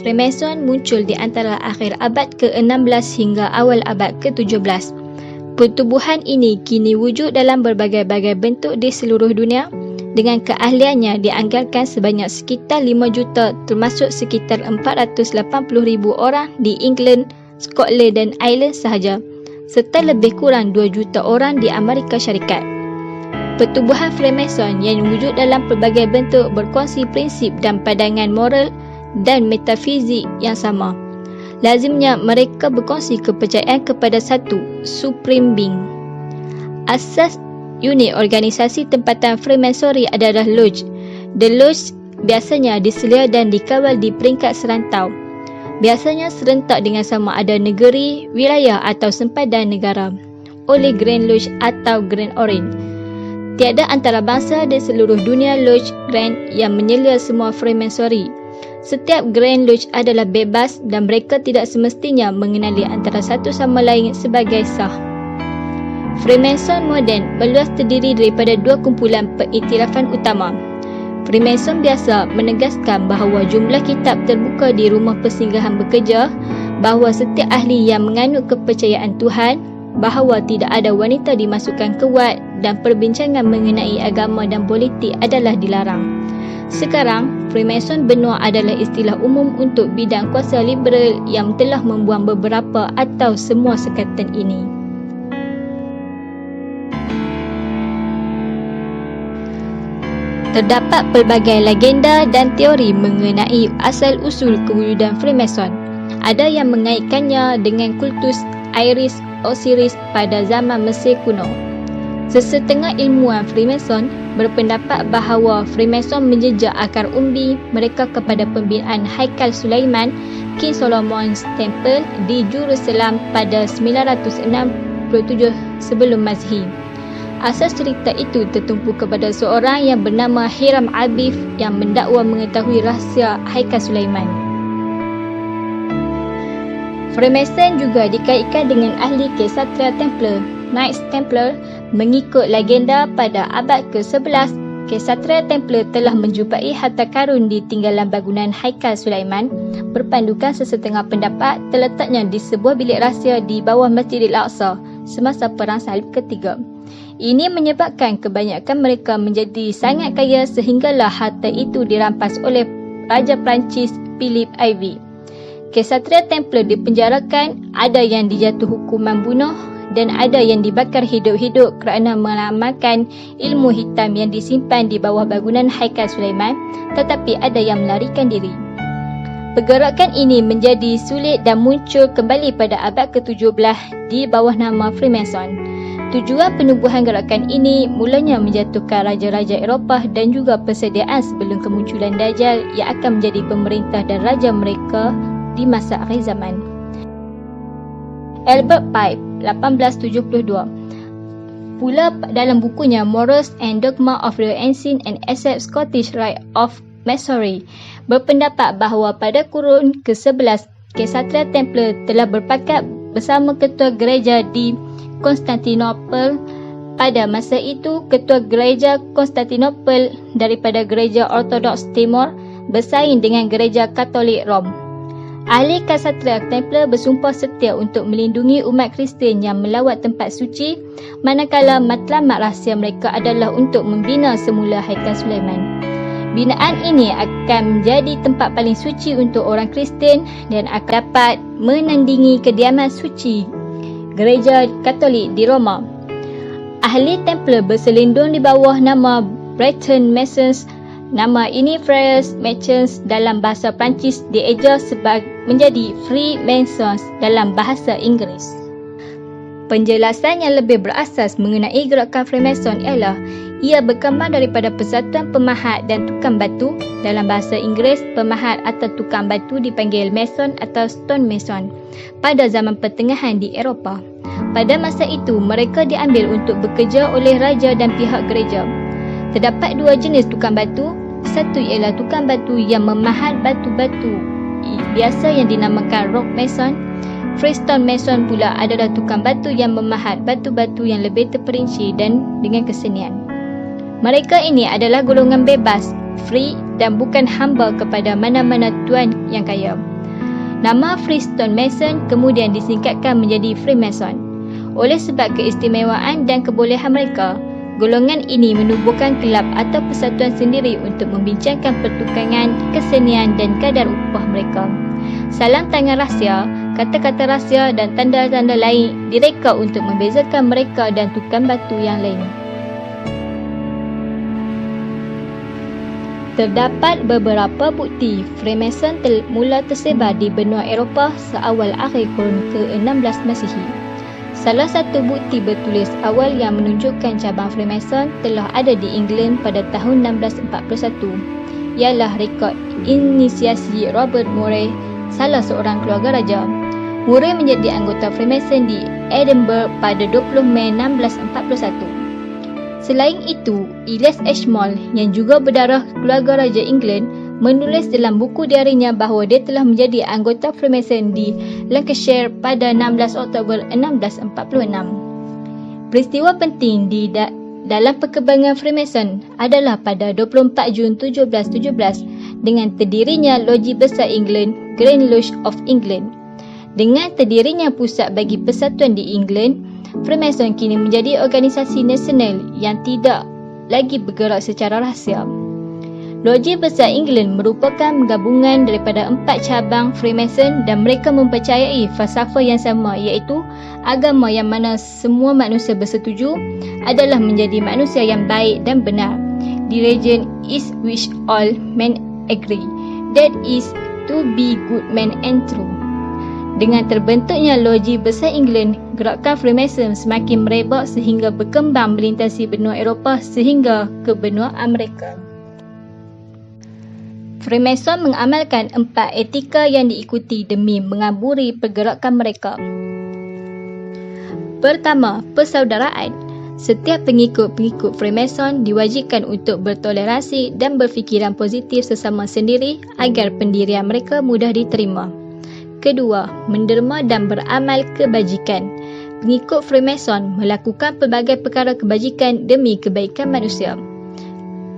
Freemason muncul di antara akhir abad ke-16 hingga awal abad ke-17. Pertubuhan ini kini wujud dalam berbagai-bagai bentuk di seluruh dunia. Dengan keahliannya dianggarkan sebanyak sekitar 5 juta termasuk sekitar 480,000 orang di England, Scotland dan Ireland sahaja, serta lebih kurang 2 juta orang di Amerika Syarikat. Pertubuhan Freemason yang wujud dalam pelbagai bentuk berkongsi prinsip dan pandangan moral dan metafizik yang sama. Lazimnya mereka berkongsi kepercayaan kepada satu Supreme Being. Asas unit organisasi tempatan Freemasonry adalah Lodge. The Lodge biasanya diselia dan dikawal di peringkat serantau. Biasanya serentak dengan sama ada negeri, wilayah atau sempadan negara oleh Grand Lodge atau Grand Orange. Tiada antarabangsa di seluruh dunia Lodge Grand yang menyelia semua Freemasonry. Setiap Grand Lodge adalah bebas dan mereka tidak semestinya mengenali antara satu sama lain sebagai sah. Freemason moden meluas terdiri daripada dua kumpulan periktirafan utama. Freemason biasa menegaskan bahawa jumlah kitab terbuka di rumah persinggahan bekerja, bahawa setiap ahli yang menganut kepercayaan Tuhan, bahawa tidak ada wanita dimasukkan ke wad dan perbincangan mengenai agama dan politik adalah dilarang. Sekarang, Freemason benua adalah istilah umum untuk bidang kuasa liberal yang telah membuang beberapa atau semua sekatan ini. Terdapat pelbagai legenda dan teori mengenai asal-usul kewujudan Freemason. Ada yang mengaitkannya dengan kultus Isis Osiris pada zaman Mesir kuno. Sesetengah ilmuwan Freemason berpendapat bahawa Freemason menjejak akar umbi mereka kepada pembinaan Haikal Sulaiman, King Solomon's Temple di Jerusalem pada 967 sebelum Masehi. Asas cerita itu tertumpu kepada seorang yang bernama Hiram Abif yang mendakwa mengetahui rahsia Haikal Sulaiman. Freemason juga dikaitkan dengan ahli Ksatria Templar, Knights Templar. Mengikut legenda pada abad ke-11, Ksatria Templar telah menjumpai harta karun di tinggalan bangunan Haikal Sulaiman. Berpandukan sesetengah pendapat terletaknya di sebuah bilik rahsia di bawah Masjidil Aqsa semasa Perang Salib ketiga. Ini menyebabkan kebanyakan mereka menjadi sangat kaya sehinggalah harta itu dirampas oleh Raja Perancis Philip IV. Ksatria Templar dipenjarakan, ada yang dijatuh hukuman bunuh dan ada yang dibakar hidup-hidup kerana mengamalkan ilmu hitam yang disimpan di bawah bangunan Haikal Sulaiman, tetapi ada yang melarikan diri. Pergerakan ini menjadi sulit dan muncul kembali pada abad ke-17 di bawah nama Freemason. Tujuan penubuhan gerakan ini mulanya menjatuhkan raja-raja Eropah dan juga persediaan sebelum kemunculan Dajjal yang akan menjadi pemerintah dan raja mereka di masa akhir zaman. Albert Pipe, 1872, pula dalam bukunya Morals and Dogma of the Ancient and Accepted Scottish Rite of Masonry, berpendapat bahawa pada kurun ke-11, Ksatria Templar telah berpakat bersama ketua gereja di Konstantinopel. Pada masa itu, ketua gereja Konstantinopel daripada gereja Ortodoks Timur bersaing dengan gereja Katolik Rom. Ahli Ksatria Templar bersumpah setia untuk melindungi umat Kristian yang melawat tempat suci, manakala matlamat rahsia mereka adalah untuk membina semula Haikal Sulaiman. Binaan ini akan menjadi tempat paling suci untuk orang Kristian dan akan dapat menandingi kediaman suci gereja Katolik di Roma. Ahli Templar berselindung di bawah nama Breton Masons. Nama ini Frères Maçons dalam bahasa Perancis dieja menjadi Freemasons dalam bahasa Inggeris. Penjelasan yang lebih berasas mengenai gerakan Freemason ialah ia berkembang daripada persatuan pemahat dan tukang batu. Dalam bahasa Inggeris, pemahat atau tukang batu dipanggil Mason atau Stone Mason pada zaman pertengahan di Eropah. Pada masa itu, mereka diambil untuk bekerja oleh raja dan pihak gereja. Terdapat dua jenis tukang batu. Satu ialah tukang batu yang memahat batu-batu biasa yang dinamakan Rock Mason. Freestone Mason pula adalah tukang batu yang memahat batu-batu yang lebih terperinci dan dengan kesenian. Mereka ini adalah golongan bebas, free dan bukan hamba kepada mana-mana tuan yang kaya. Nama Freestone Mason kemudian disingkatkan menjadi Freemason. Oleh sebab keistimewaan dan kebolehan mereka, golongan ini menubuhkan kelab atau persatuan sendiri untuk membincangkan pertukangan, kesenian dan kadar upah mereka. Salam tangan rahsia, kata-kata rahsia dan tanda-tanda lain direka untuk membezakan mereka dan tukang batu yang lain. Terdapat beberapa bukti Freemason mula tersebar di benua Eropah seawal akhir kurun ke-16 Masihi. Salah satu bukti bertulis awal yang menunjukkan cabang Freemason telah ada di England pada tahun 1641 ialah rekod inisiasi Robert Murray, salah seorang keluarga raja. Murray menjadi anggota Freemason di Edinburgh pada 20 Mei 1641. Selain itu, Elias Ashmole yang juga berdarah keluarga Raja England menulis dalam buku diarinya bahawa dia telah menjadi anggota Freemason di Lancashire pada 16 Oktober 1646. Peristiwa penting dalam perkembangan Freemason adalah pada 24 Jun 1717 dengan terdirinya Loji Besar England, Grand Lodge of England. Dengan terdirinya pusat bagi persatuan di England, Freemason kini menjadi organisasi nasional yang tidak lagi bergerak secara rahsia. Loji Besar England merupakan gabungan daripada 4 cabang Freemason dan mereka mempercayai falsafah yang sama, iaitu agama yang mana semua manusia bersetuju adalah menjadi manusia yang baik dan benar. The religion is which all men agree, that is to be good men and true. Dengan terbentuknya Loji Besar England, gerakan Freemason semakin merebak sehingga berkembang melintasi benua Eropah sehingga ke benua Amerika. Freemason mengamalkan 4 etika yang diikuti demi mengaburi pergerakan mereka. Pertama, persaudaraan. Setiap pengikut-pengikut Freemason diwajibkan untuk bertoleransi dan berfikiran positif sesama sendiri agar pendirian mereka mudah diterima. Kedua, menderma dan beramal kebajikan. Pengikut Freemason melakukan pelbagai perkara kebajikan demi kebaikan manusia.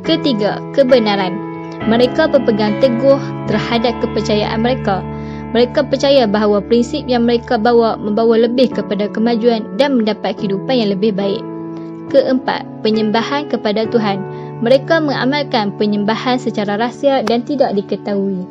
Ketiga, kebenaran. Mereka berpegang teguh terhadap kepercayaan mereka. Mereka percaya bahawa prinsip yang mereka bawa membawa lebih kepada kemajuan dan mendapat kehidupan yang lebih baik. Keempat, penyembahan kepada Tuhan. Mereka mengamalkan penyembahan secara rahsia dan tidak diketahui.